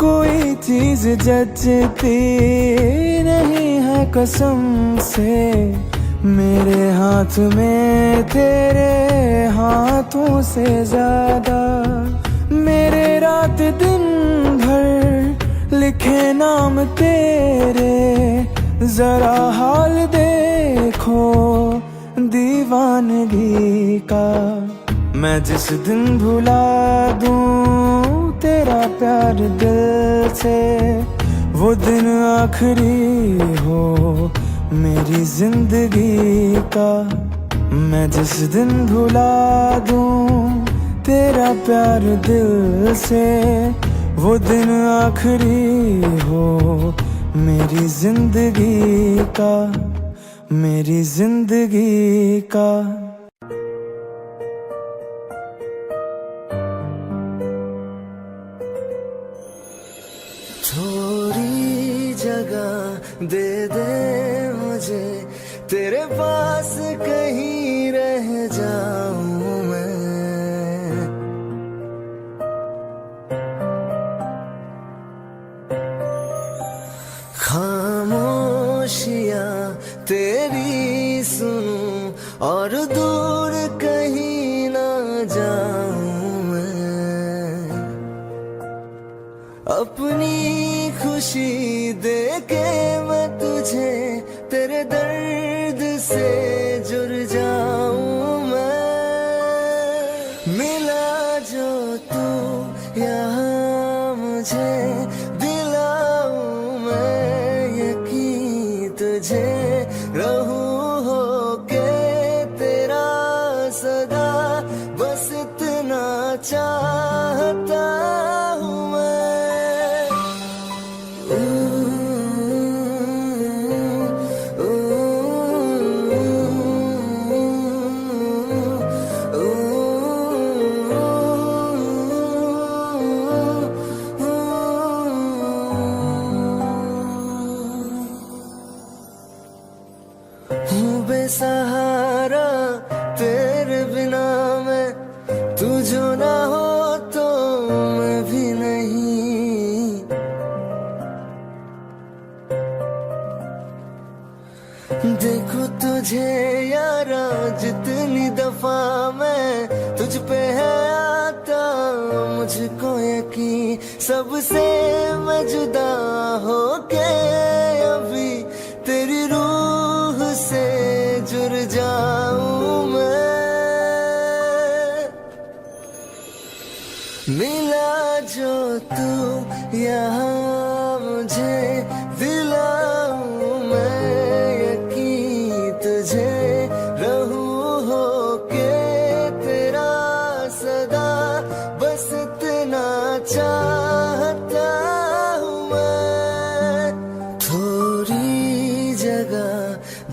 कोई चीज जचती नहीं है कसम से, मेरे हाथ में तेरे हाथों से ज्यादा। मेरे रात दिन भर लिखे नाम तेरे, जरा हाल देखो दीवानगी का। मैं जिस दिन भुला दूं तेरा प्यार दिल से, वो दिन आखिरी हो मेरी जिंदगी का। मैं जिस दिन भुला दूं तेरा प्यार दिल से, वो दिन आखिरी हो मेरी जिंदगी का, मेरी जिंदगी का। थोड़ी जगह दे दे मुझे, तेरे पास कहीं रह जाऊं मैं। खामोशियां तेरी सुनूं और दूर कहीं ना जाऊं मैं। अपनी खुशी देके मैं तुझे तेरे दर्द से जुड़ जाऊं मैं। मिला जो तू यहाँ मुझे, दिलाऊं मैं यकीन तुझे। रहूं होके तेरा सदा, बस इतना चाहता हूँ मैं। हूँ बेसहारा तेरे बिना मैं, तू जो ना हो तो मैं भी नहीं। देखो तुझे यारा जितनी दफा मैं तुझ पे है आता, मुझको यकीन सबसे मैं जुदा होके अभी तेरी रूह से जुड़ जाऊं मैं। मिला जो तू यहाँ मुझे, दिलाऊं मैं यकीन तुझे। रहूं होके तेरा सदा, बस इतना चाहता हूँ मैं। थोड़ी जगह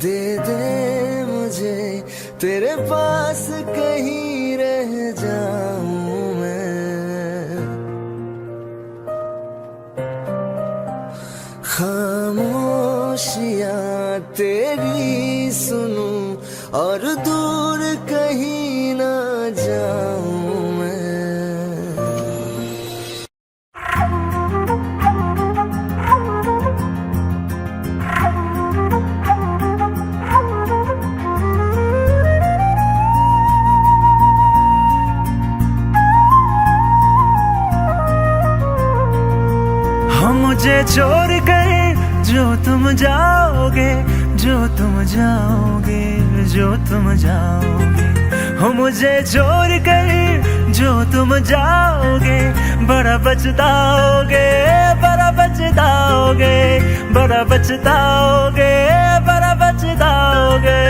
दे दे मुझे, तेरे पास कहीं रह जाऊं मैं। खामोशियां तेरी सुनूं और दूर कहीं ना जाऊं मैं। मुझे छोड़ कर जो तुम जाओगे, जो तुम जाओगे, जो तुम जाओगे। हो मुझे छोड़ कर जो तुम जाओगे, बड़ा पछताओगे, बड़ा पछताओगे, बड़ा पछताओगे, बड़ा पछताओगे।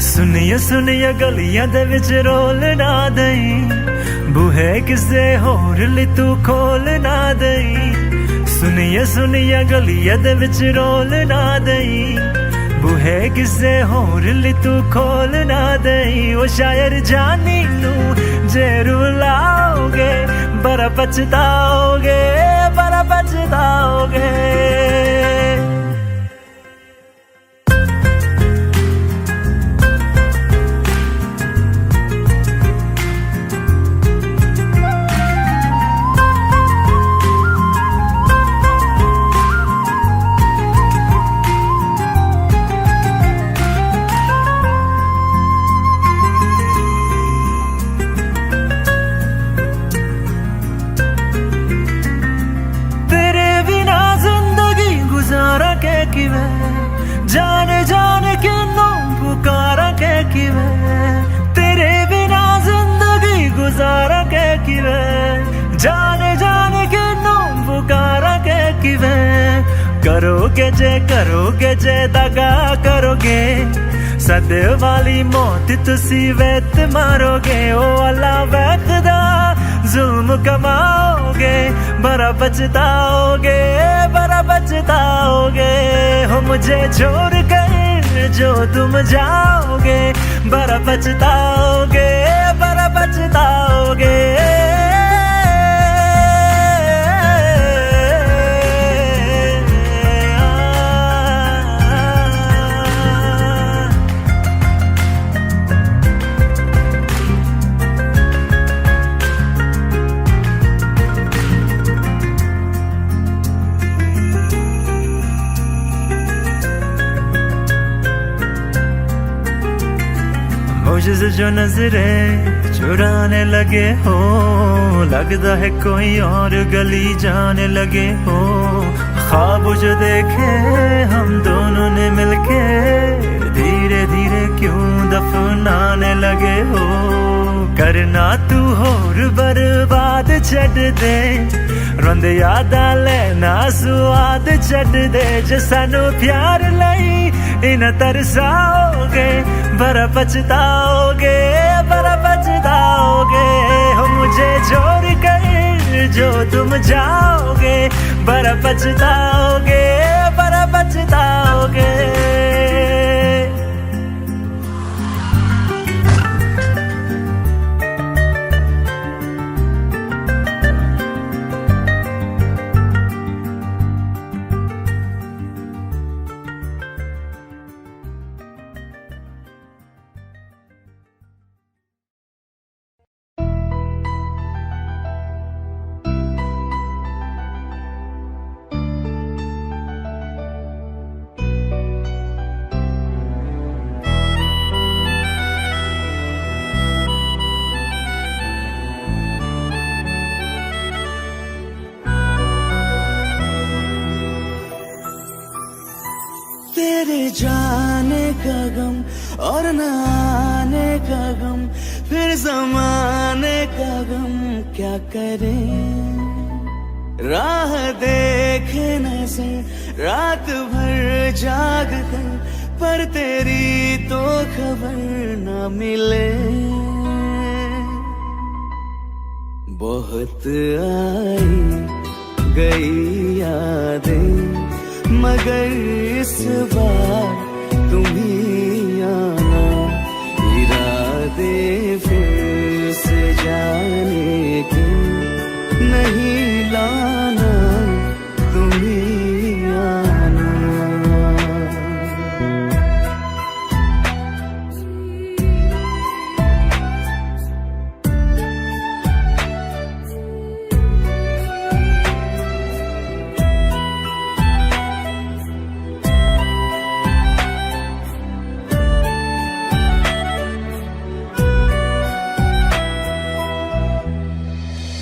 सुनिए सुनिए गलियां दे विच रोल ना दई, बूहे किसे होर ली तू खोल ना दई। सुनिए सुनिए गलियां दे विच रोल ना दई, बूहे किसे होर ली तू खोल ना दई। ओ शायर जानी नू जे रुलाओगे, बड़ा पछताओगे, बड़ा पछताओगे। किवें जाने जाने किन्नों पुकारा के किवें तेरे बिना जिंदगी गुजारा के किवें जाने जाने किन्नों पुकारा के किवें करोगे जे दगा करोगे सद वाली मौत तुसी वेत मारोगे ओ अल्लाह वैखदा जुल्म कमाओगे बड़ा पछताओगे हो मुझे छोड़ कर जो तुम जाओगे बड़ा पछताओगे मुझसे जो नजरे चुराने लगे हो लगता है कोई और गली जाने लगे हो ख्वाब जो देखे हम दोनों ने मिलके धीरे धीरे क्यों दफनाने लगे हो करना तू होर बर्बाद छड़ दे रोंदे यादां लेना स्वाद छड़ दे जे सानू प्यार लई इन तरसाओगे बड़ा पछताओगे हो मुझे छोड़ कर जो तुम जाओगे बड़ा पछताओगे तेरे जाने का गम और न आने का गम फिर ज़माने का गम क्या करें राह देखे नजर रात भर जाग कर पर तेरी तो खबर न मिले बहुत आई गई यादें मगर इस बार तुम ही आना इरादे फिर से जाने के नहीं लाना तुम ही आना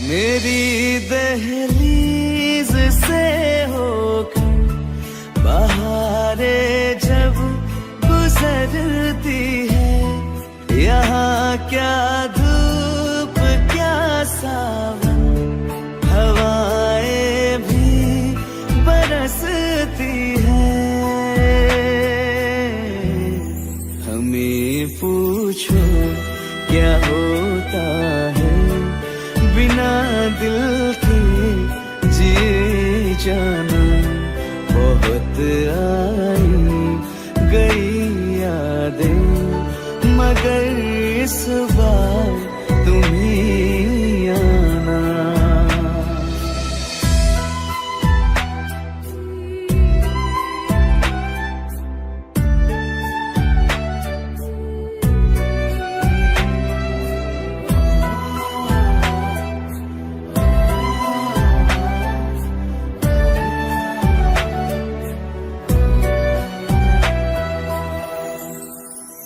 मेरी दहलीज से होकर बहारें जब गुजरती है यहाँ क्या धूप क्या सावन हवाएं भी बरसती है हमें पूछो क्या होता है बिना दिल के जिए जाना बहुत आई गई यादें मगर इस बार तुम ही आना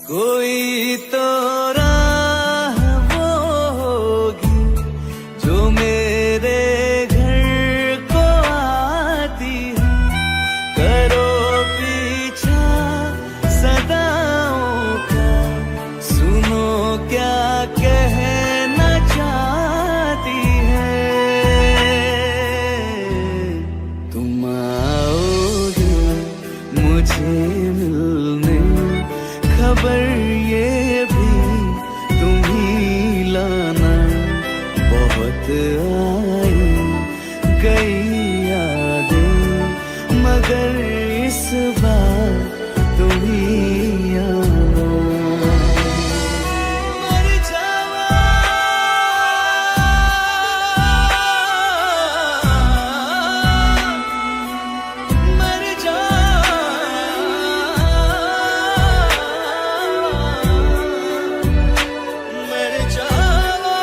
कोई तो राह रात आई गई यादें, मगर इस बार तुम ही आना। मर जावा, मर जावा, मर जावा।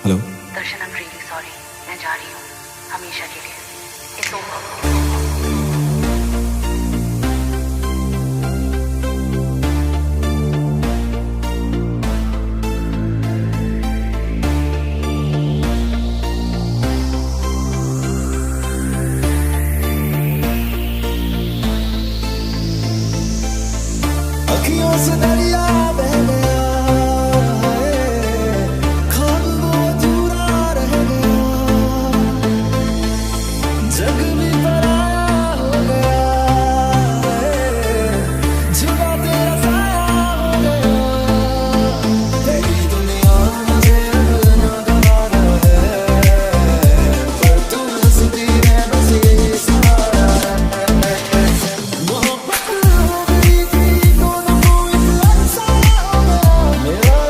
Hello Darshan, I am really sorry, मैं जा रही हूँ हमेशा के लिए। It's over. अखियों से दरिया बह गया है, ख्वाब वो अधूरा रह गया, जग भी पराया हो गया है, जुदा तेरा साया हो गया, तेरी दुनिया मुझे अब ना गवारा है, पर तू हंसती है बस यही सहारा है। मोहब्बत हो गई थी दोनों को एक अरसा हो गया, मेरा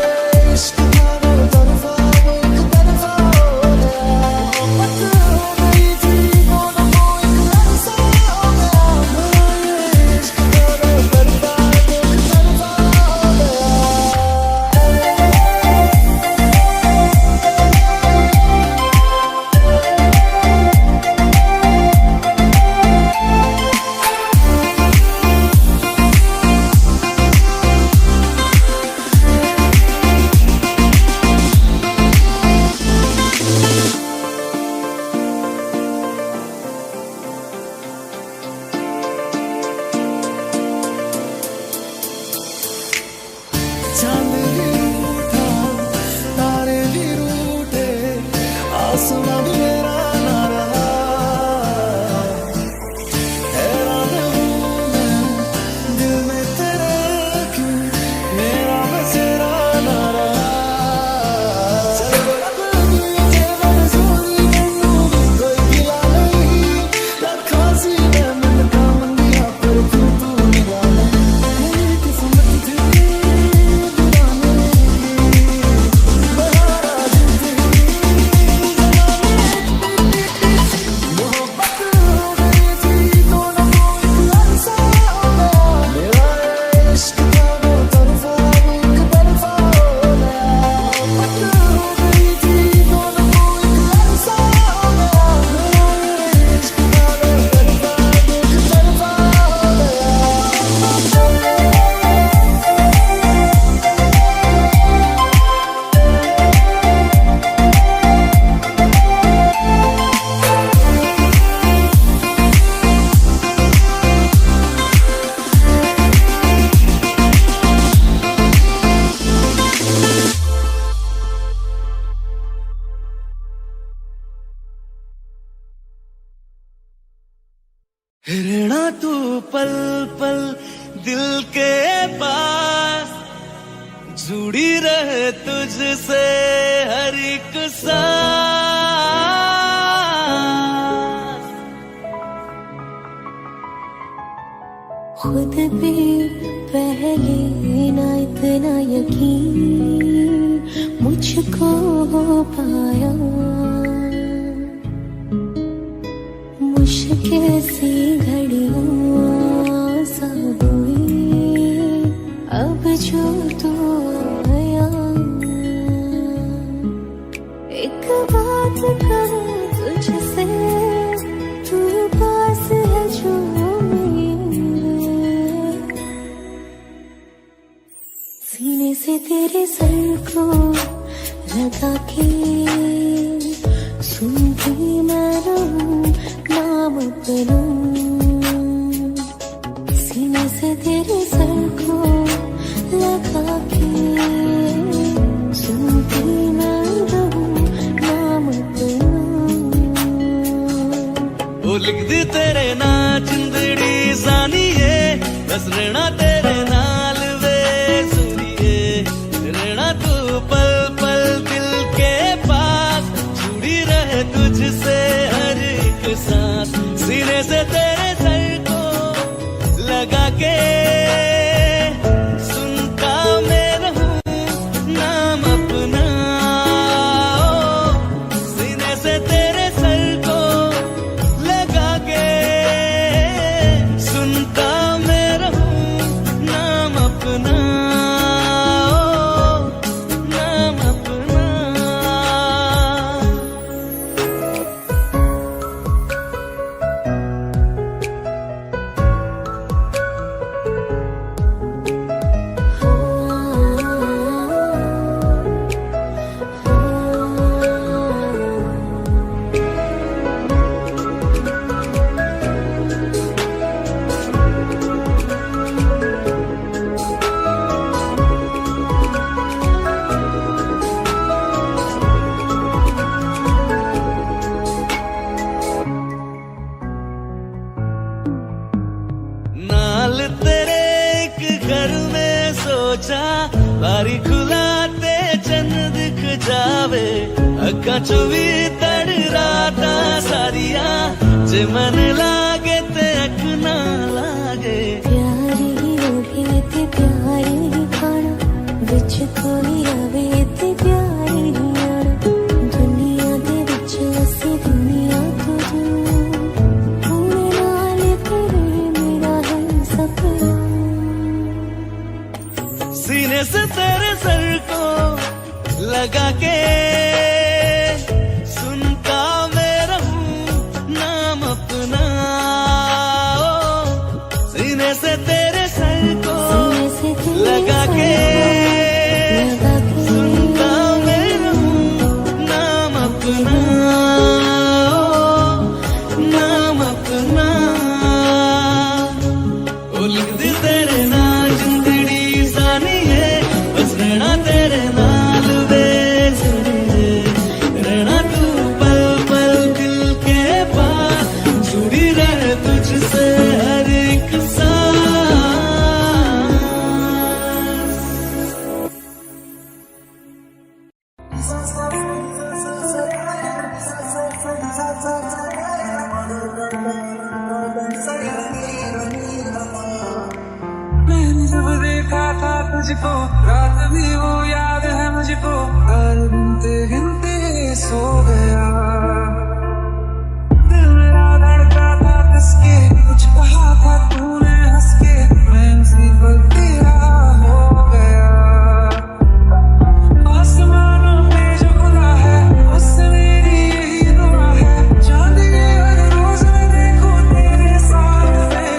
इश्क था वो तरफा वो एक तरफा हो गया। मोहब्बत हो गई थी दोनों को एक अरसा हो गया, मेरा इश्क था वो तरफा वो एक तरफा हो चांद भी रूठा, तारे भी रूठे, आसमां भी मेरा ना रहा, हैरान हूँ मैं दिल में तेरे क्यों मेरा बसेरा ना रहा। चल अब मुझे मंजूरी मैनू भी कोई गिला नहीं, रखा सी मैं मन का मंदिया पर तू निगाह नहीं, मेरी किस्मत थी रहना तू पल पल दिल के पास, जुड़ी रहे तुझसे हर एक सांस। खुद भी पहले ना इतना यकीन मुझको हो पाया, मुश्किल सी घड़ियां सा हुई अब जो तू आया। एक बात कहूँ तुझसे, तू पास है जो मेरे, सीने से तेरे सर को लगा के सुनती मैं रहूं नाम अपना, सीने से तेरे सर को लगा के सुनती मैं रहूं नाम अपना। ओ ओ लिख दी तेरे ना जिंदड़ी जानिए बस रहना तेरे नाल वे सुनिए रहना तू पल पल दिल के पास जुड़ी रहे तुझसे हर एक सांस सीने से तेरे सर को लगा के सुनता मैं रहूं नाम अपना सीने से तेरे सर को लगा के सुनता मैं रहूं नाम अपना नाम अपना नाल तेरे एक घर में सोचा बारी खुलाते चंद दिख जावे अखा चो भी तड़ राता सारिया जे मन लागे ते अख ना लागे प्यारी रोगी ते प्यारी खाना विच कोई आवे ते प्यारी आना दुनिया दे विच असी दुनिया को होने नाल तेरे मेरा है सपना सीने से तेरे सर को लगा के सुनता मैं रहूं नाम अपना सीने से तेरे सर को सीने से तेरे लगा के लगा के सुनता मैं रहूं नाम अपना नाम अपना ओ लिख दी तेरे ना जिंदड़ी जानिए बस रहना तेरे नाल वे सुनिए रहना तू पल पल दिल के पास जुड़ी रहे तुझसे हर एक सांस मैंने जब देखा था तुझको रात भी वो याद है मुझको हर गिनते गिनते सो गया दिल मेरा धड़का था किसके कुछ कहा था तूने हंस के मैं उसी पर तेरा हो गया आसमानों पे जो खुदा है उससे मेरी यही दुआ है चांद के हर रोज मैं देखूं तेरे साथ में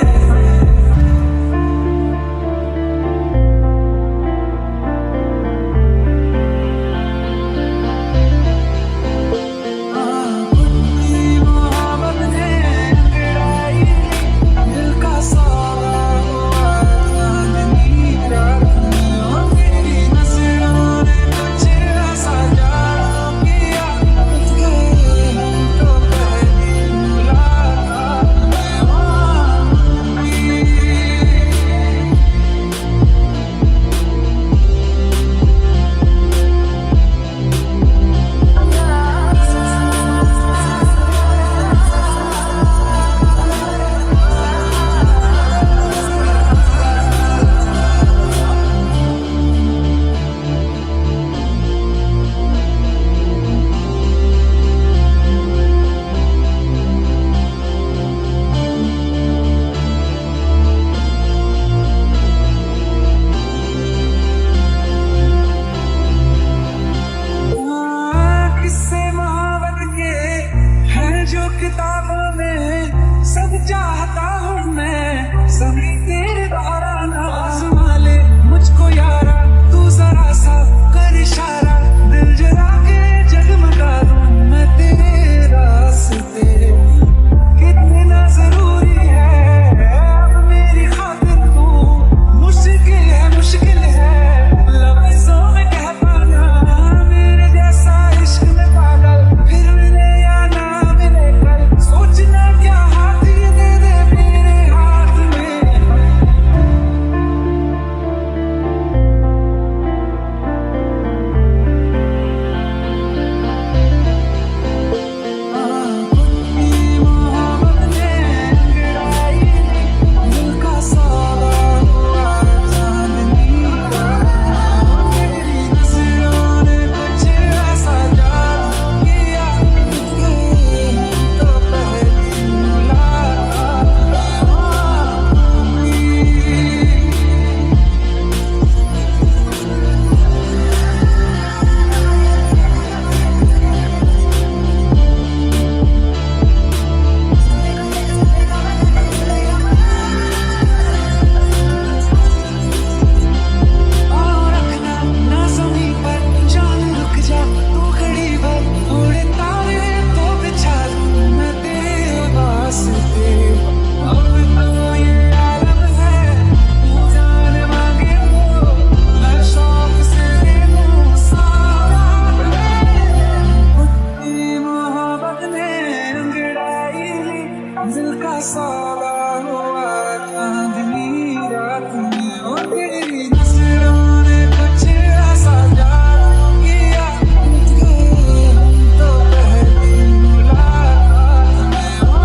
का साला हुआ चांदनी रात में ओ तेरी नजरों ने कुछ ऐसा जादू किया उठ गए हम तो पहली मुलाकात में ओ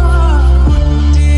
कुट्टी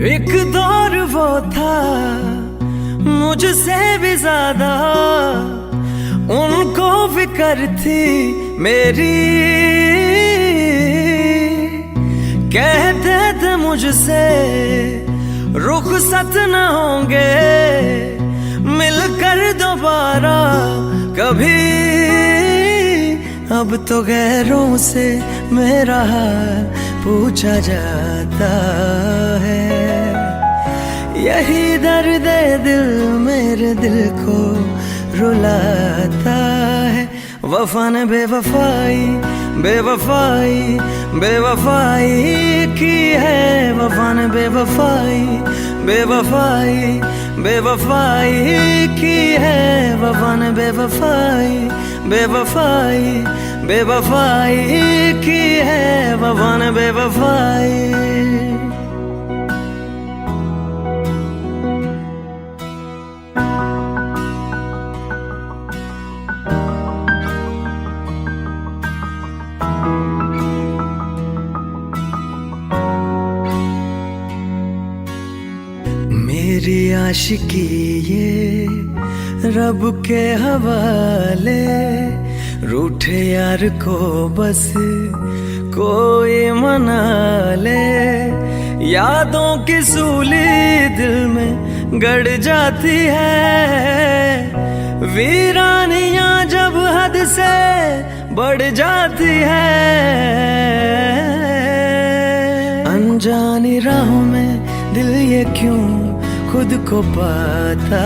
एक दौर वो था मुझसे भी ज्यादा उनको फिक्र थी मेरी, कहते थे मुझसे रुखसत न होंगे मिलकर दोबारा कभी। अब तो गैरों से मेरा हाल पूछा जाता है, यही दर्द दिल मेरे दिल को रुलाता है। वफा ने बेवफाई बेवफाई बेवफाई की है, वफा ने बेवफाई बेवफाई बेवफाई की है, वफा ने बेवफाई बेवफाई बेवफाई की है, वफा ने बेवफाई। मेरी आशिकी ये रब के हवाले, रूठे यार को बस कोई मना ले। यादों की सूली दिल में गड़ जाती है, वीरानियां जब हद से बढ़ जाती है। अनजानी राहों में दिल ये क्यों खुद को पाता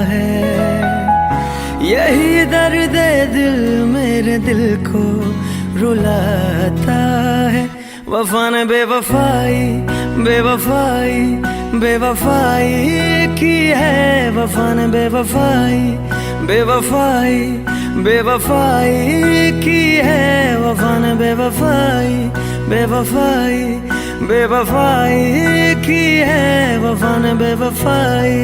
है, यही दर्द दिल मेरे दिल को रुलाता है। वफा ने बेवफाई बेवफाई बेवफाई की है, वफा ने बेवफाई बेवफाई बेवफाई की है, वफा ने बेवफाई बेवफाई बेवफाई की है, वफा ने बेवफाई।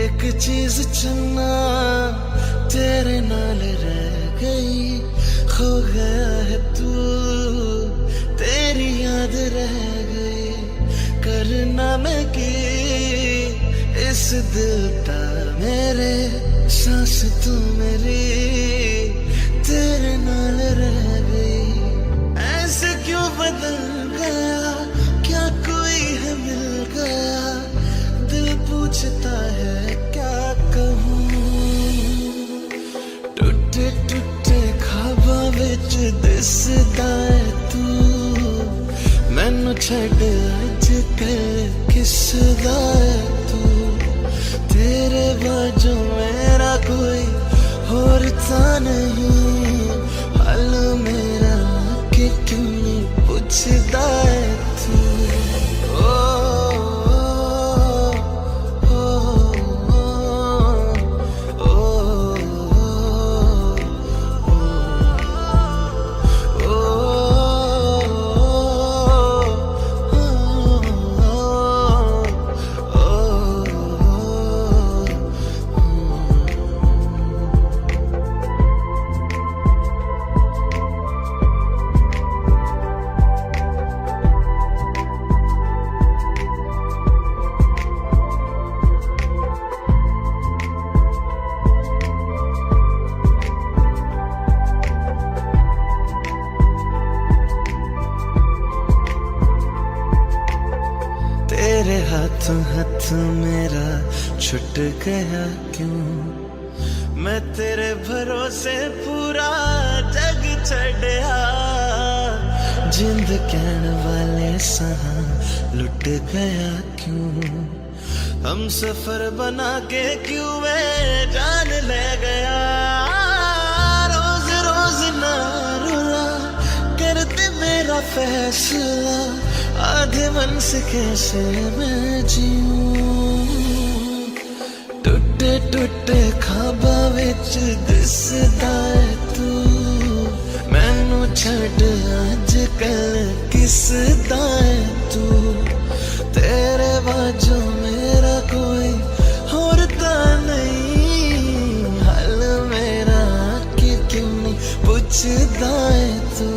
एक चीज चन्ना तेरे नाल रह गई, खो गया है तू तेरी याद रह गई। करना मैं की इस दिल दा मेरे सांस तू मेरी तेरे नाल रह गई। ऐसे क्यों बदल गया, क्या कोई है मिल गया, दिल पूछता है क्या कहूँ। टूटे टूटे ख्वाबां विच दिसदा है तू, मैनू छड्ड अज तेरे किसदा है तू। तेरे बाजू मेरा कोई होर ता नहीं, हाल मेरा कि क्यों पूछदा है तू। तेरे हाथों हाथ मेरा छुट गया क्यों मैं तेरे भरोसे पूरा जग छड़िया जिंद कहण वाले सहा लुट गया क्यों हम सफर बना के क्यों मैं जान ले गया रोज रोज ना रुला करते मेरा फैसला आधे मन से कैसे मैं जीऊं टुटे टुटे ख्वाबां विच दिसदा है तू मैनू छड़ अज कल किसदा है तू तेरे बाजू मेरा कोई होर तां नहीं हल मेरा कि क्यों नहीं पुछदा है तू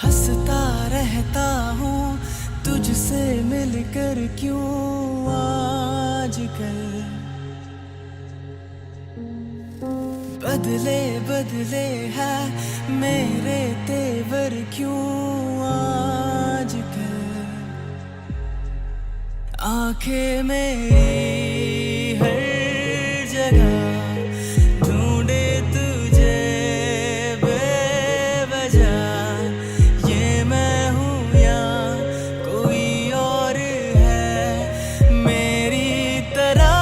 हंसता रहता हूँ तुझसे मिलकर क्यों आजकल बदले बदले है मेरे तेवर क्यों आजकल आंखें मेरी हर जगह ढूंढे तुझे बेवजह ये मैं हूँ या कोई और है मेरी तरह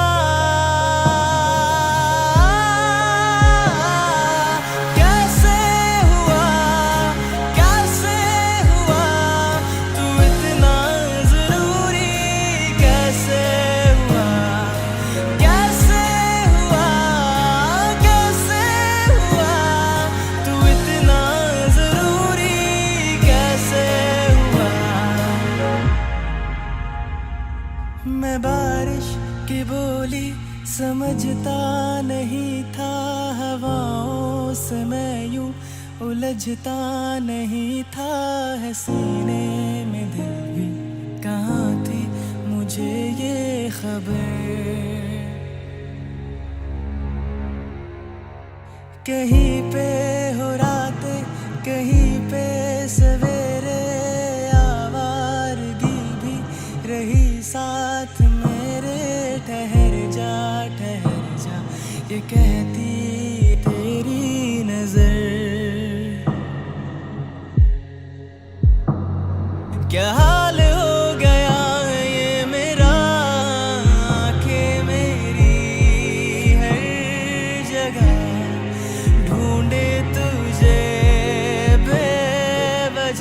कैसे हुआ तू इतना जरूरी कैसे हुआ तू इतना जरूरी कैसे हुआ मैं बारिश की बोली समझता नहीं था हवाओं से मैं यूं उलझता नहीं था है सीने में दिल भी कहाँ थी मुझे ये खबर कहीं पे हो रातें कहीं पे सवेरे आवारगी भी रही साथ मेरे ठहर जा ये कहती तेरी नजर क्या हाल हो गया ये मेरा आंखें मेरी हर जगह ढूंढे तुझे बेवजह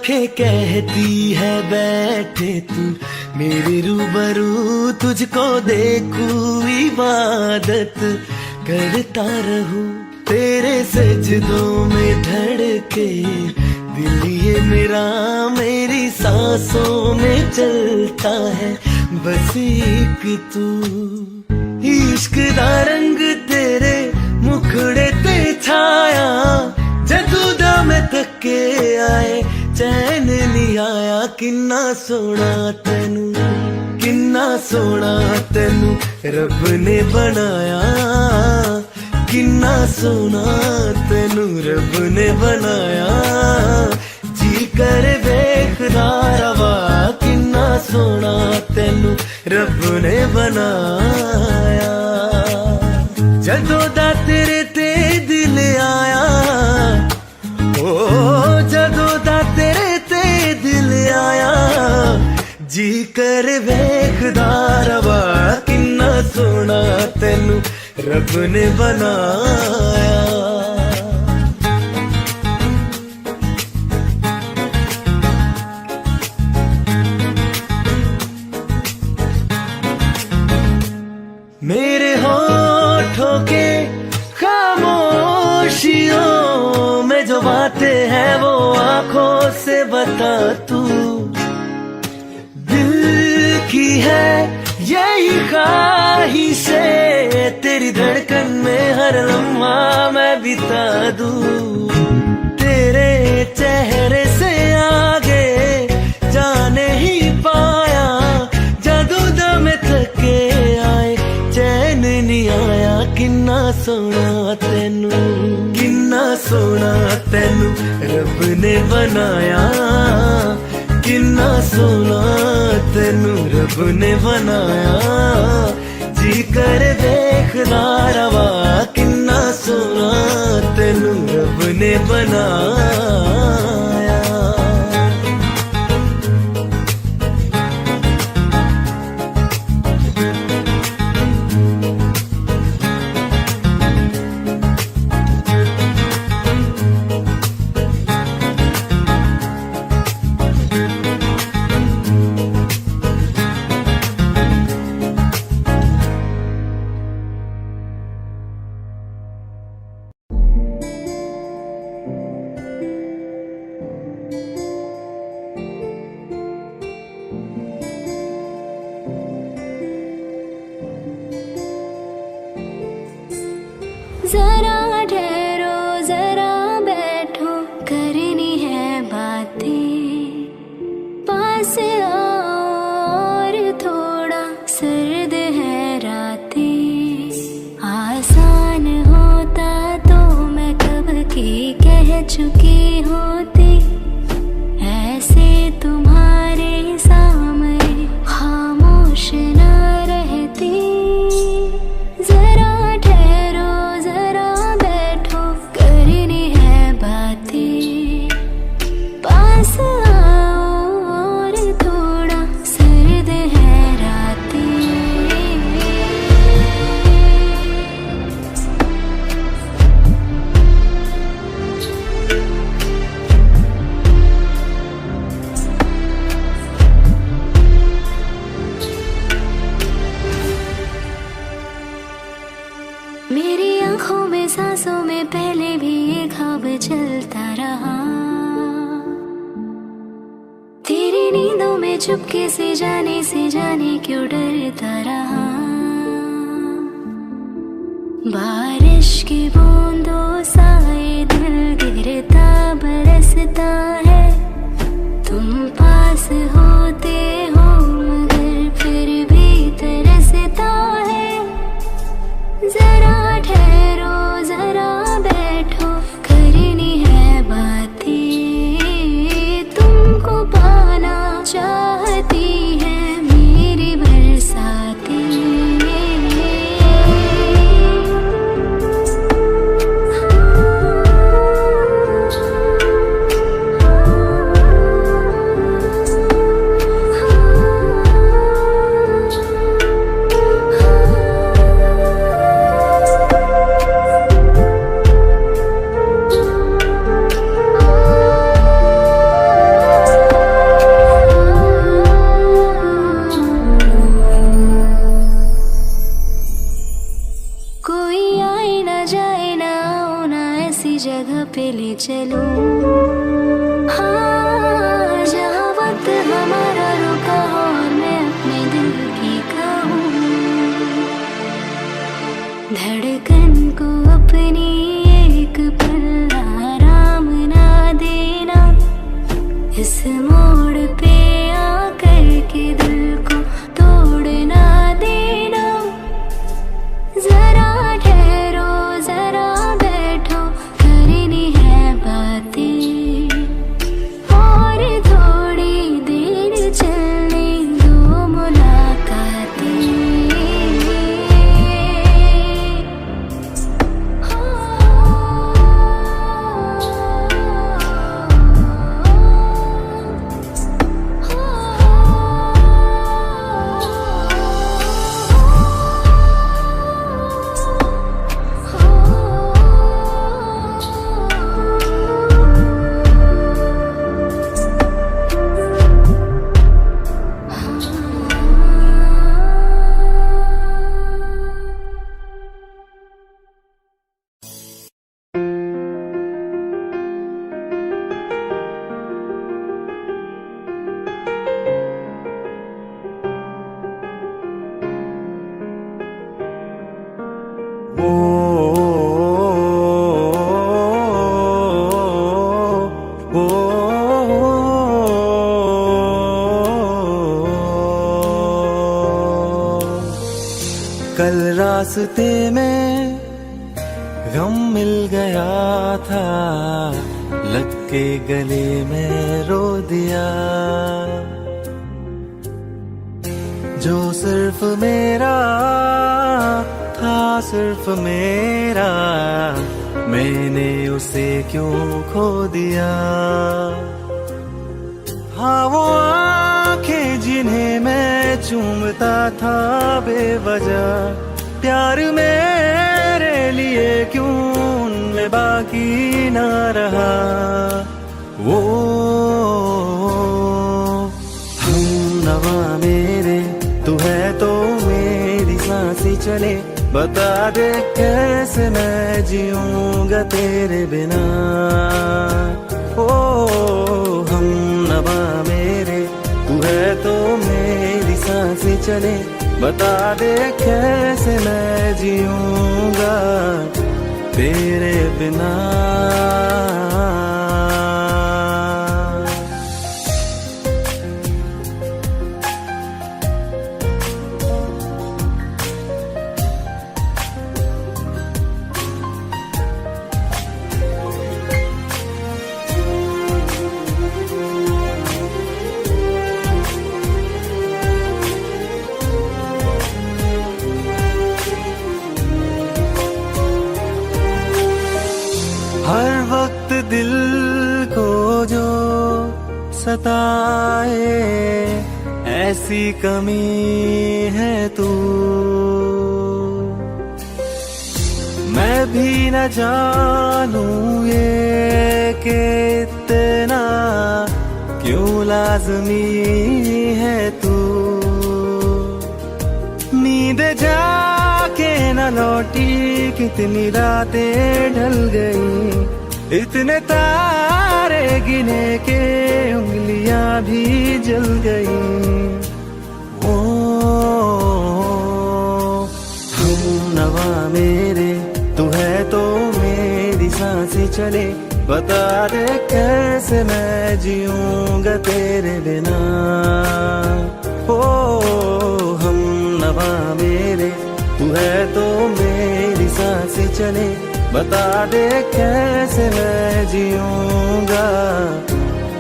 आंखें कहती है बैठे तू मेरे रूबरू, तुझको देखूं इबादत करता रहूं, तेरे सजदों में धड़के दिल ये मेरा, मेरी सांसों में चलता है बस एक तू। इश्क दा रंग तेरे मुखड़े ते छाया, जदू दा मैं थके आए चैन नहीं आया, किन्ना सोना तेनू, किन्ना सोना तेनू रब ने बनाया, किन्ना सोना तेनू रब ने बनाया, जी कर वेखदा रवा, किन्ना सोना तेनू रब ने बनाया। जदों दा तेरे ते दिल आया, ओ जदों दा तेरे ते दिल आया, जी कर वेखदा रवा, किन्ना सोना तेनू रब ने बनाया। मेरे होठों के खामोशियों में जो बातें हैं वो आंखों से बता तू, दिल की है यही ख्वाहिशें, तेरी धड़कन में हर लम्हा मैं बिता दूं, तेरे चेहरे से आगे जाने ही पाया, जदों दा मैं थके आए चैन नहीं आया, किन्ना सोना तेनू, किन्ना सोना तेनू रब ने बनाया, किन्ना सोना तेनू रब ने बनाया, जी कर देखदा रवा, किन्ना सोना तेनू रब ने बनाया। जरा ठहरो जरा बैठो करनी है बातें, पास और थोड़ा सर्द है रातें, आसान होता तो मैं कब की कह चुकी होती, ऐसे तुम्हारे सामने खामोश न रहती। जरा ठहरो जरा बैठो करनी है बातें, पास आओ और थोड़ा सर्द है रातें। मेरी आंखों में सांसों में पहले भी ये ख्वाब चलता रहा, तेरी नींदों में चुपके से जाने क्यों डरता रहा। बारिश की बूंदों सा ये दिल गिरता बरसता है, तुम पास होते हो मगर फिर भी तरसता है। जरा ठहरो जरा बैठो करनी है बातें, तुमको पाना चाहती है मेरी बरसातें। जगह पे ले चलूं, हाँ जहाँ वक्त हमारा रुका हो और मैं अपने दिल की कहूँ। धड़कन को अपनी एक पल आराम ना देना, इस मोड़ पे आकर के दिल को तोड़ ना देना। जरा ठहरो जरा बैठो करनी है बातें, और थोड़ी देर चलने दो मुलाकातें। कल रास्ते में गम मिल गया था, लग के गले में रो दिया। जो सिर्फ मेरा था सिर्फ मेरा, मैंने उसे क्यों खो दिया। हाँ वो आंखें जिन्हें मैं चूमता था बेवजह, प्यार मेरे लिए क्यों उनमें बाकी ना रहा। वो हम नवा मेरे, तू है तो मेरी सांसें चले। बता दे कैसे मैं जीऊंगा तेरे बिना। ओ हम नवा मेरे, तू है तो मेरी सांसें चले। बता दे कैसे मैं जीऊंगा तेरे बिना। हर वक्त दिल को जो सताए, ऐसी कमी है तू। मैं भी न जानूं ये कि इतना क्यों लाज़मी है तू। नींद जाके न लौटी, कितनी रातें ढल गई। इतने तारे गिने के उंगलियां भी जल गई। ओ हम नवा मेरे, तू है तो मेरी सांसें चले। बता दे कैसे मैं जीऊंगा तेरे बिना। ओ हम नवा मेरे, तू है तो मेरी सांसें चले। बता दे कैसे मैं जीऊंगा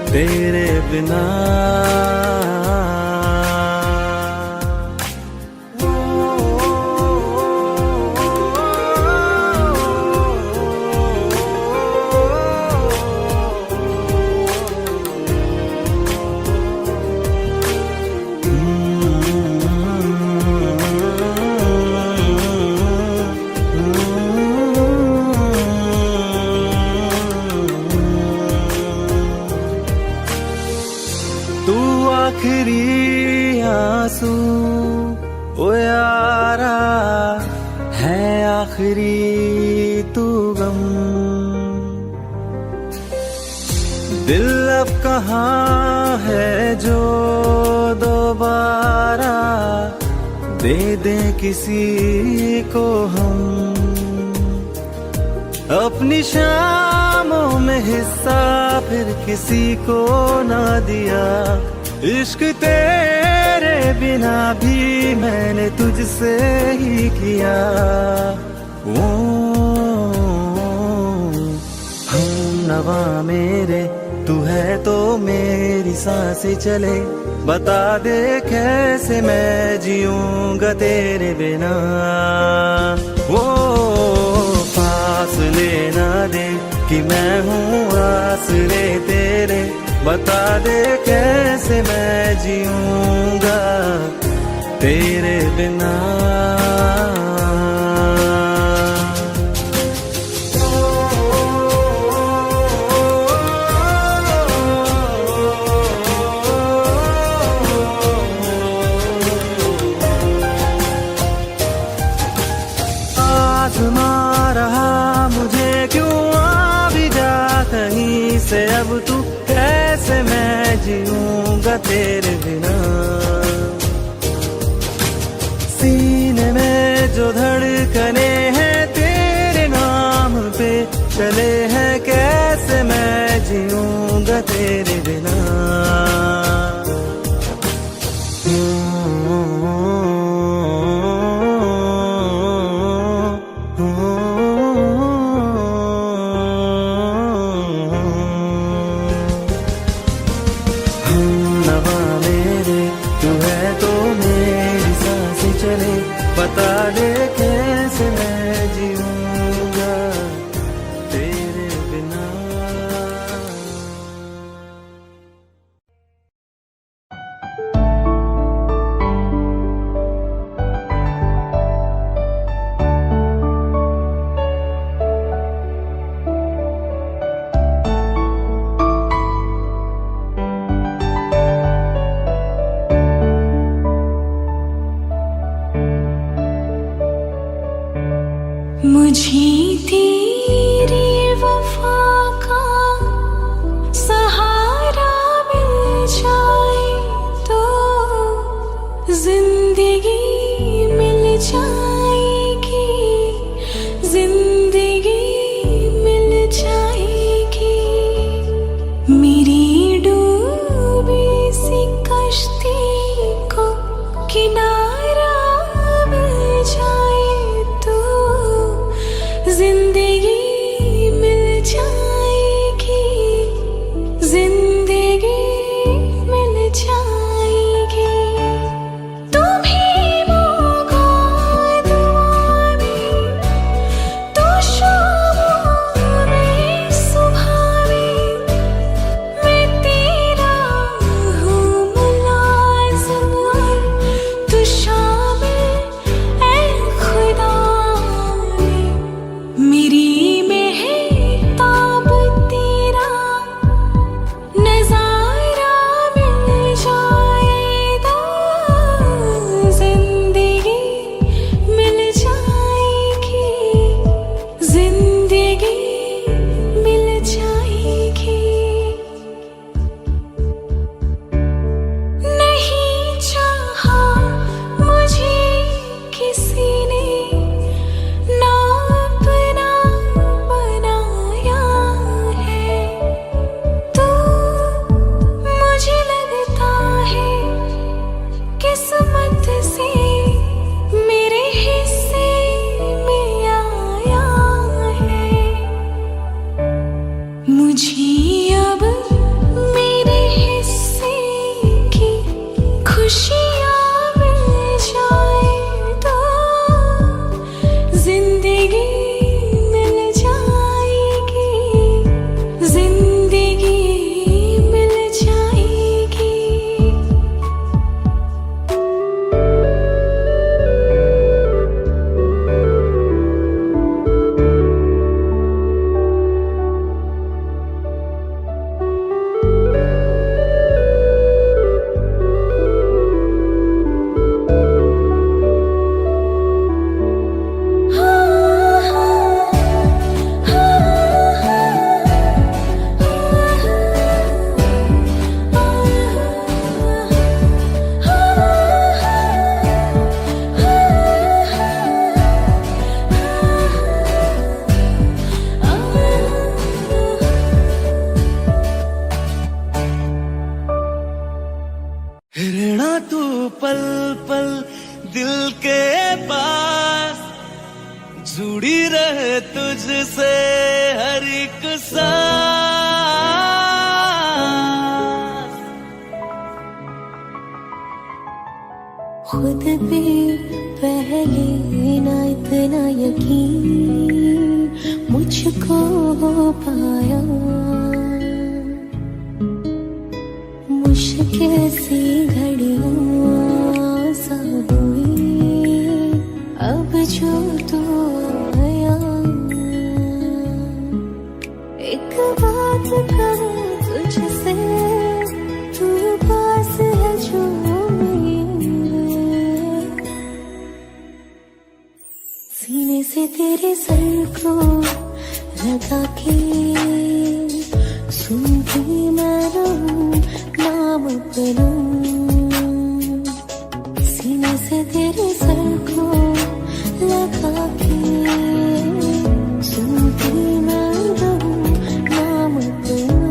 तेरे बिना। आखिरी आंसू ओ यारा है, आखिरी तू गम। दिल अब कहाँ है जो दोबारा दे दे किसी को हम, अपनी शामों में हिस्सा फिर किसी को ना दिया। इश्क तेरे बिना भी मैंने तुझसे ही किया। वो हम नवा मेरे तू है तो मेरी सांसें चले, बता दे कैसे मैं जीऊंगा तेरे बिना। वो फासले ना दे कि मैं हूँ आसरे तेरे, बता दे कैसे मैं जीऊंगा तेरे बिना। आज़मा रहा मुझे क्यों आ भी जा कहीं से अब तू, कैसे मैं जीऊंगा तेरे बिना। सीने में जो धड़कने हैं तेरे नाम पे चले हैं, कैसे मैं जीऊंगा तेरे बिना। बता दे कैसे मैं जीऊंगा तेरे बिना। मुझे तेरी वफा का सहारा मिल जाए तो जिंदगी मिल जाएगी, जिंदगी मिल जाएगी। मेरी डूबी सी कश्ती को किनारा मिल जाए तो जिंदगी जुड़ी रहे तुझसे हर एक सांस। खुद पे पहले ना इतना यकीन मुझको हो पाया, मुश्किल सी घड़ियां सा हुई अब जो तू आया। एक बात कहूं तुझसे, तू पास है जो सीने से तेरे सर को लगा के सुनती मैं रहूं नाम अपना। सीने से तेरे सर को लगा के सुनती मैं रहूं नाम अपना।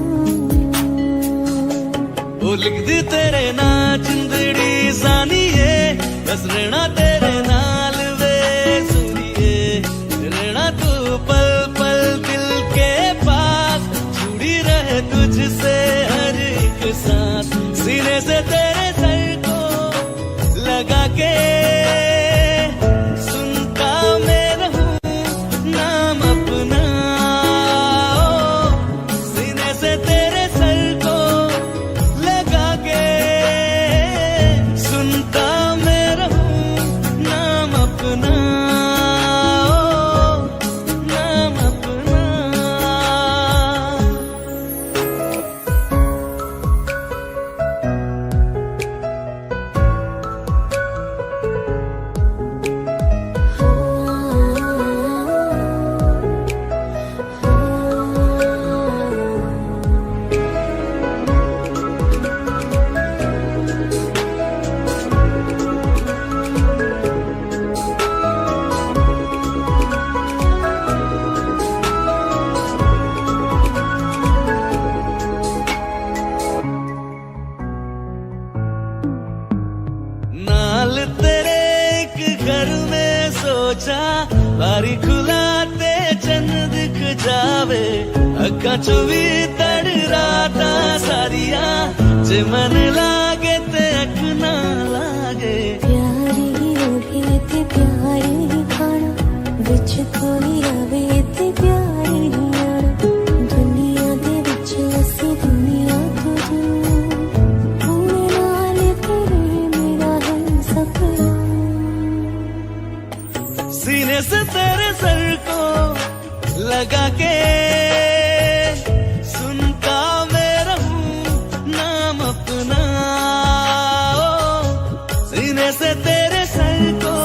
वो लिख दी तेरे ना जिंदड़ी जानिए, बस रहना तेरे नाल वे सुनिए। रहना तू पल पल दिल के पास, जुड़ी रहे तुझसे हर एक सांस। सीने से तेरे सर को लगा के सुनता मैं रहूं नाम अपना। सीने से तेरे सर को लगा के सुनता मैं रहूं नाम अपना, नाम अपना। नाल तेरे एक घर में सोचा, बारी खुलाते चंद दिख जावे। अखा चो भी तड़ राता सारिया, जे मन लागे ते अख ना लागे। प्यारी होगी ते प्यारी ही खाना, विच कोई आवे ते प्यारी ही आना। दुनिया दे विच असी दुनिया तो दूर, होने नाल तेरे मेरा है सपना। सीने से तेरे सर को लगा के सुनता मैं रहूं नाम अपना। सीने से तेरे सर को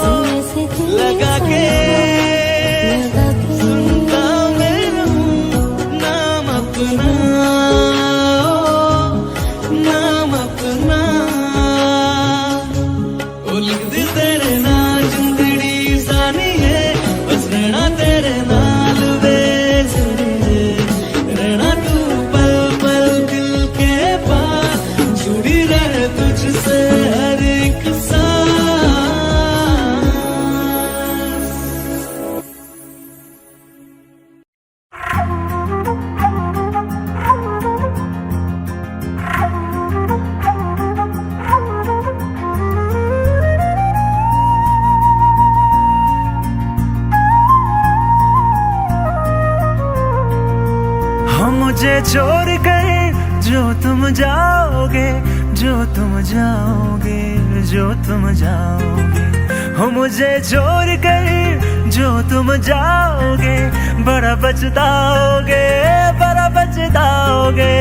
लगा के सुनता मैं रहूं नाम अपना, नाम अपना। ओ लिख दी तेरे नाल जिंदड़ी जानिए, बस रहना तेरे नाल वे सुनिए। रहना तू पल पल दिल के पास, जुड़ी रहे तुझसे हर एक सांस। हो मुझे छोड़ कर जो तुम जाओगे, जो तुम जाओगे, जो तुम जाओगे। हो मुझे छोड़ कर जो तुम जाओगे, बड़ा पछताओगे, बड़ा पछताओगे,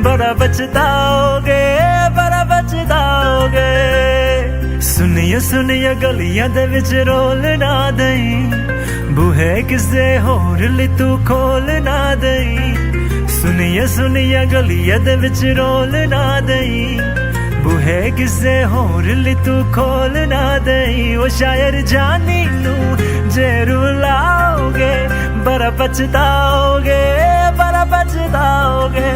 बड़ा पछताओगे, बड़ा पछताओगे। सुनिए सुनिए गलियां दे विच रोल ना दई, बूहे किसे होर ली तू खोल ना दई। सुनिए सुनिए गलियां दे विच रोल ना दई, बूहे किसे होर ली तू खोल ना दई। ओ शायर जानी नू जे रुलाओगे, बड़ा पछताओगे, बड़ा पछताओगे।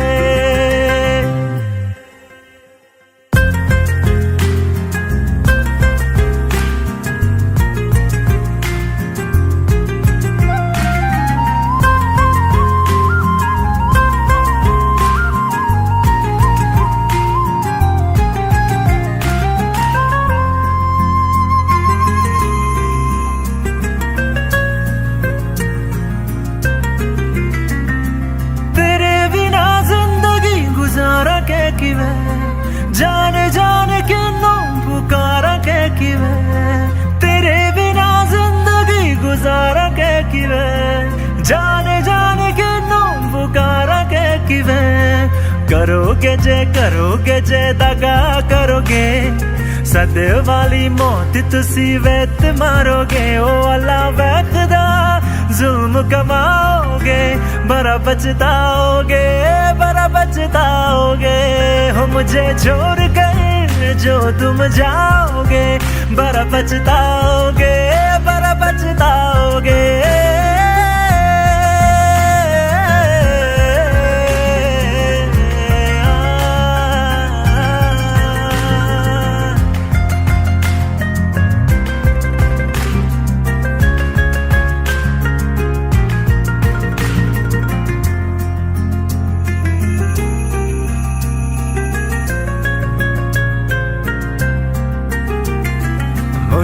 किवे जाने जाने के नाम पुकारा के किवे करोगे जे दगा करोगे सदे वाली मौत तुसी वेत मारोगे ओ अल्लाह वैखदा जुल्म कमाओगे बड़ा पछताओगे हो मुझे छोड़ कर जो तुम जाओगे बड़ा पछताओगे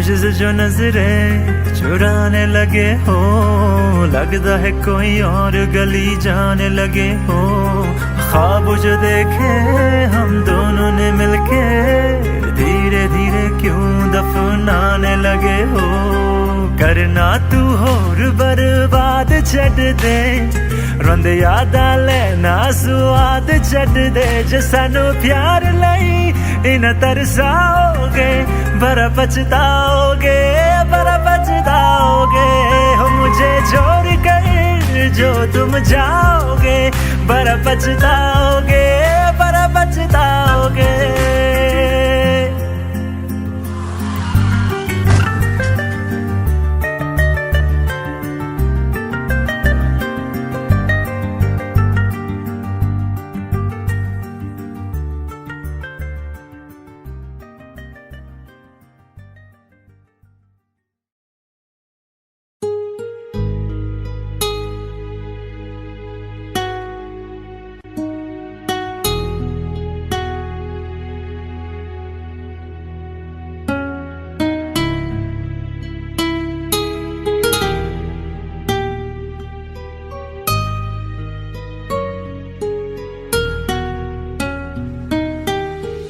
मुझसे जो नजरे चुराने लगे हो लगता है कोई और गली जाने लगे हो ख्वाब जो देखे हम दोनों ने मिलके धीरे धीरे क्यों दफनाने लगे हो करना तू होर बर्बाद छड़ दे रोंद याद लेना स्वाद छड़ दे जे सानू प्यार लई इन तरसाओगे बड़ा पछताओगे हो मुझे छोड़ कर जो तुम जाओगे बड़ा पछताओगे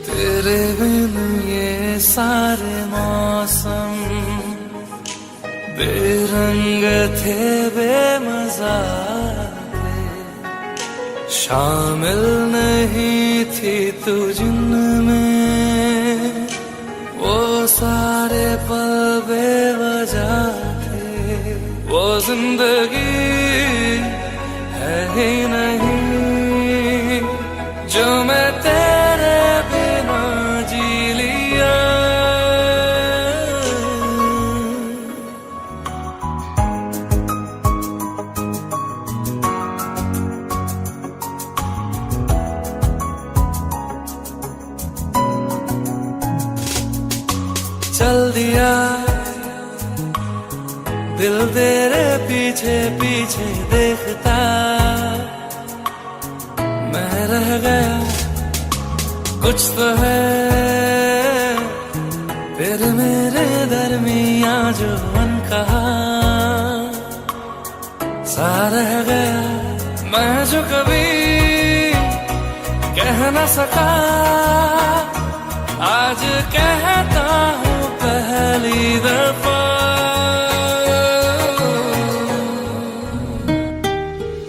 तेरे बिन ये सारे मौसम बेरंग थे बेमजा थे शामिल नहीं थी तू जिनमें वो सारे पल बेवजह थे वो जिंदगी है ही नहीं जो मैं तेरे बिना जी लिया चल दिया दिल तेरे पीछे पीछे देखता मैं रह गया कुछ तो है फिर मेरे दरमियां जो अनकहा सा रह गया मैं जो कभी कह न सका आज कहता हूँ पहली दफा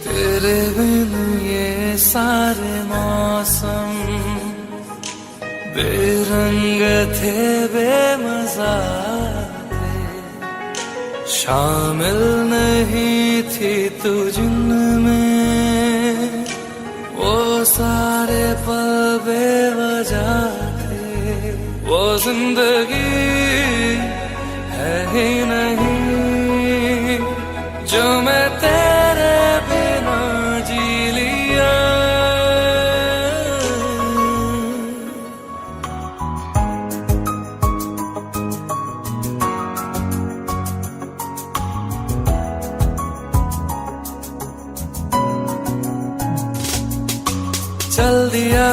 तेरे बिन ये सारे मौसम बेरंग थे बेमजा थे शामिल नहीं थी तू जिनमें वो सारे पल बेवजह थे वो जिंदगी है ही नहीं जो मैं तेरे बिना जी लिया चल दिया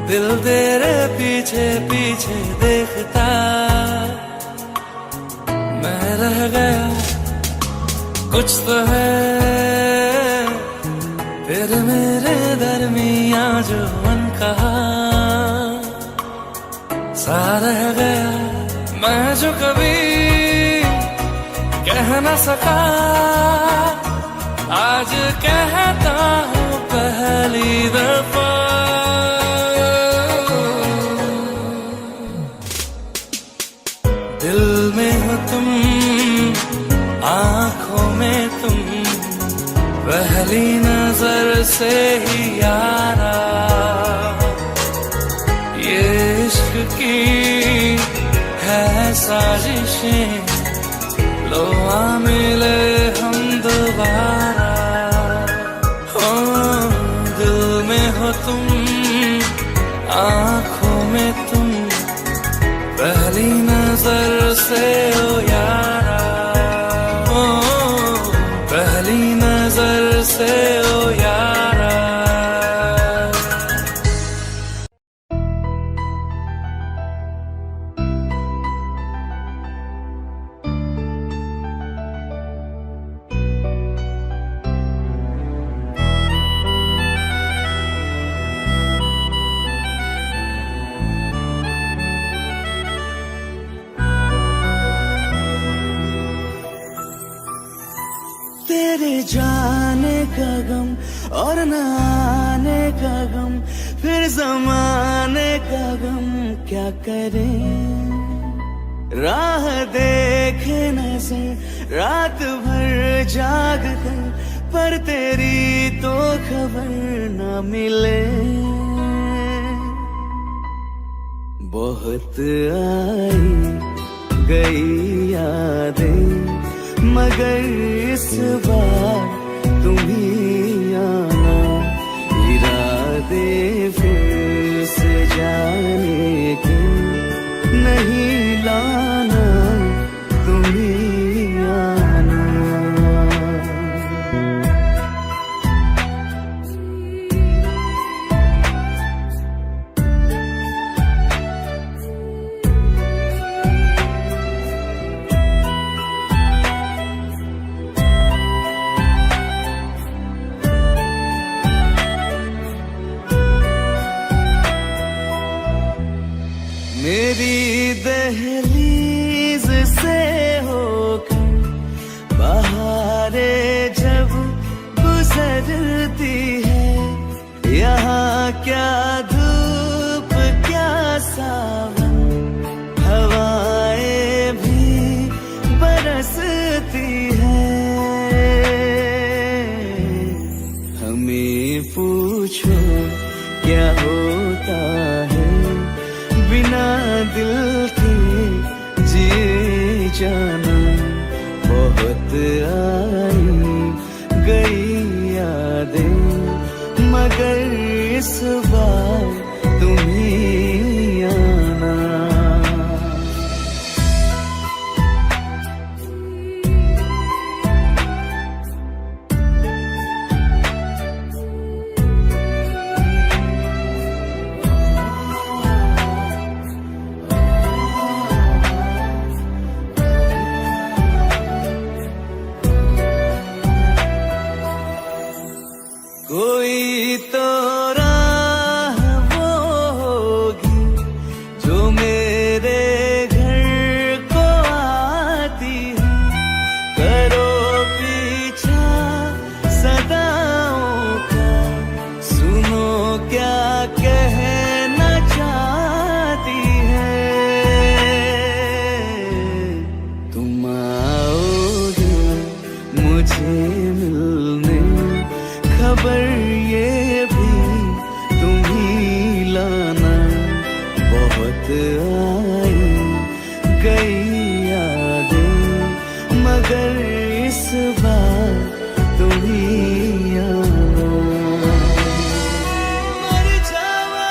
दिल तेरे पीछे पीछे देखता मैं रह गया कुछ तो है फिर मेरे दरमियां जो अनकहा सा रह गया मैं जो कभी रह न सका, आज कहता हूँ पहली दफा। दिल में हो तुम, आंखों में तुम, पहली नजर से ही यारा। ये इश्क की है साजिशें, लो आ मिले हम दोबारा। हो दिल में हो तुम, आंखों में तुम, पहली नजर से ओ यारा। ओ पहली नजर से ओ यारा। तेरे जाने का गम और न आने का गम, फिर जमाने का गम क्या करें। राह देखे नजर रात भर जाग कर, पर तेरी तो खबर न मिले। बहुत आई गई यादें, मगर इस बार तुम ही आना। इरादे फिर से जाने के नहीं लाना, तुम ही आना। मेरी दहलीज से होकर बहारें जब गुजरती है, यहाँ क्या धूप क्या सावन, हवाएं भी बरसती है। हमें पूछो क्या होता है, बिना दिल के जिए जाना। बहुत आई गई यादें, मगर इस बार तुम ही आना। कोई तो राह वो होगी जो मेरे घर को आती है। करो पीछा सदाओं का, सुनो क्या कहना चाहती है। तुम आओगे मुझे मिलने, खबर ये भी तुम ही लाना। बहुत आई गई यादें, मगर इस बार तुम ही आना। मर जावा,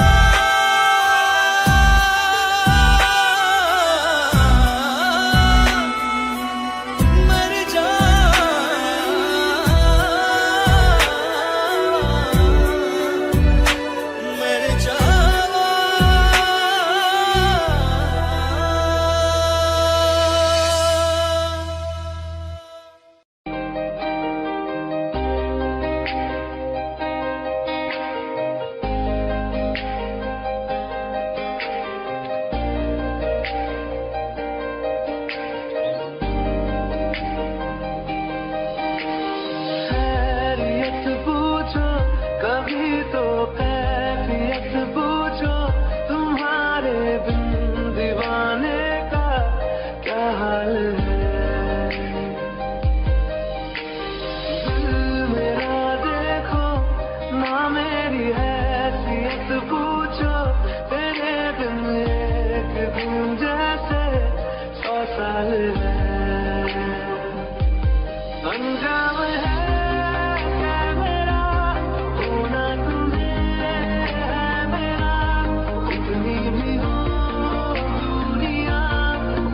मर अंजाम है मेरा होना तुम्हें है मेरा कितनी भी हो दूरियां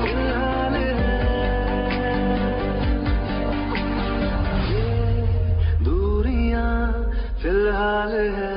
फिलहाल है दूरियां फिलहाल है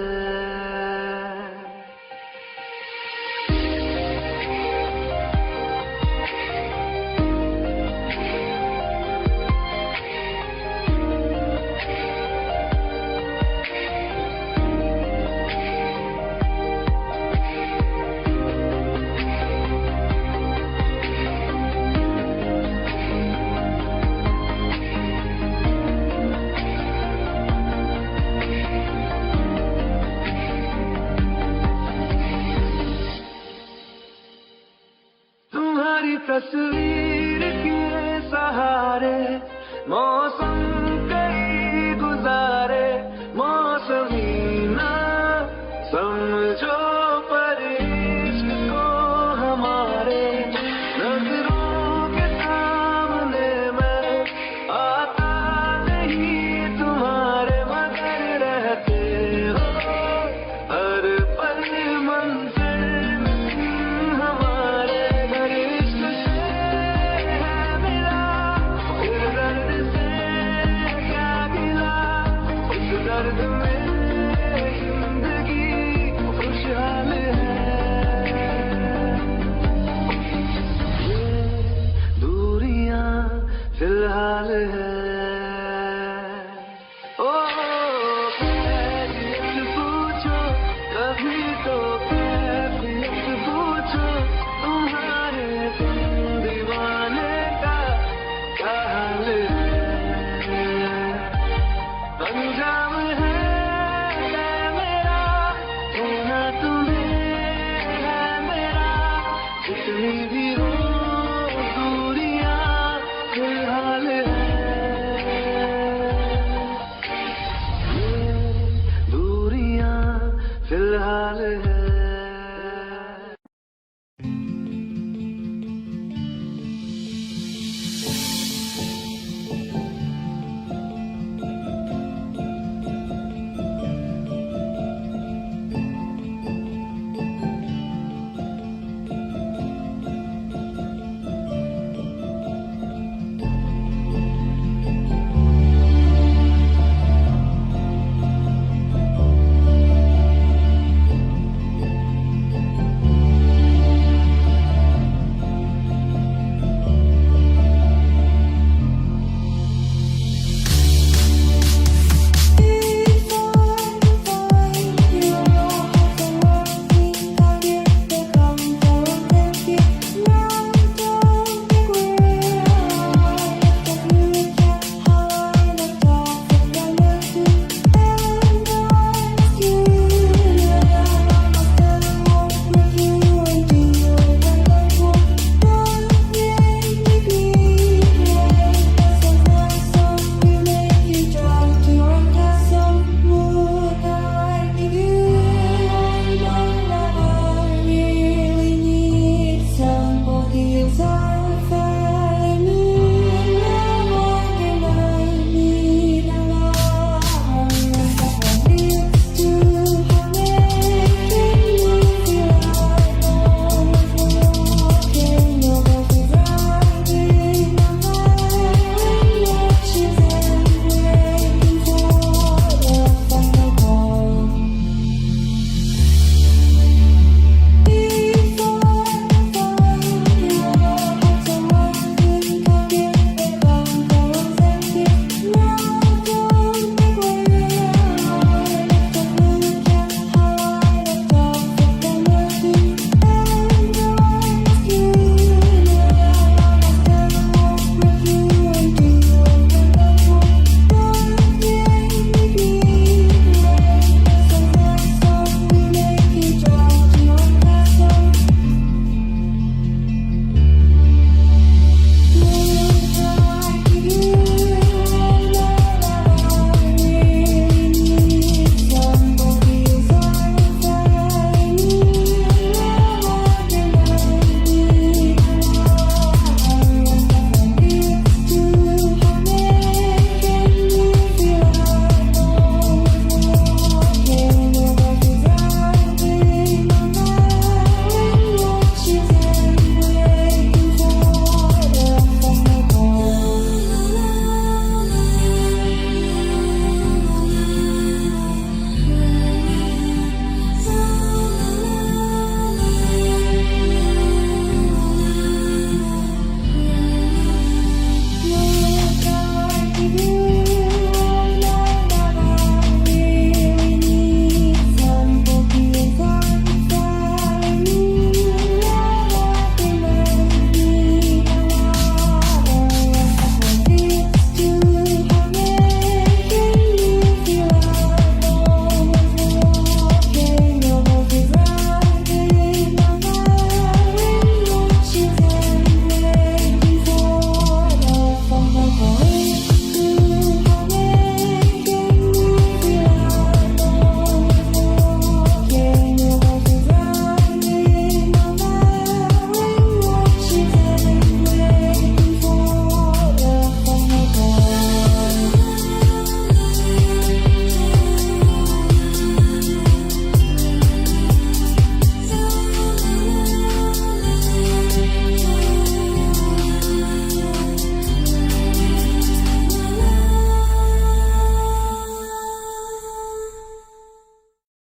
तुम्हारी तस्वीर के सहारे मौसम कई गुजारे मौसमी ना समझो पर इश्क को हमारे नजरों के सामने मैं आता नहीं तुम्हारे मगर रहते हो हर पल मंजिल हमारे घर इश्क से है मिला फिर दर्द से क्या गिला उस दर्द में जिंदगी खुशहाल है ये दूरियां फिलहाल है ओ कैफियत पूछो कभी तो कैफियत पूछो तुम्हारे दीवाने का क्या हाल है अंजाम है मेरा होना तुम्हें है मेरा जितनी भी हो दूरियां फिलहाल है ये दूरियां फिलहाल है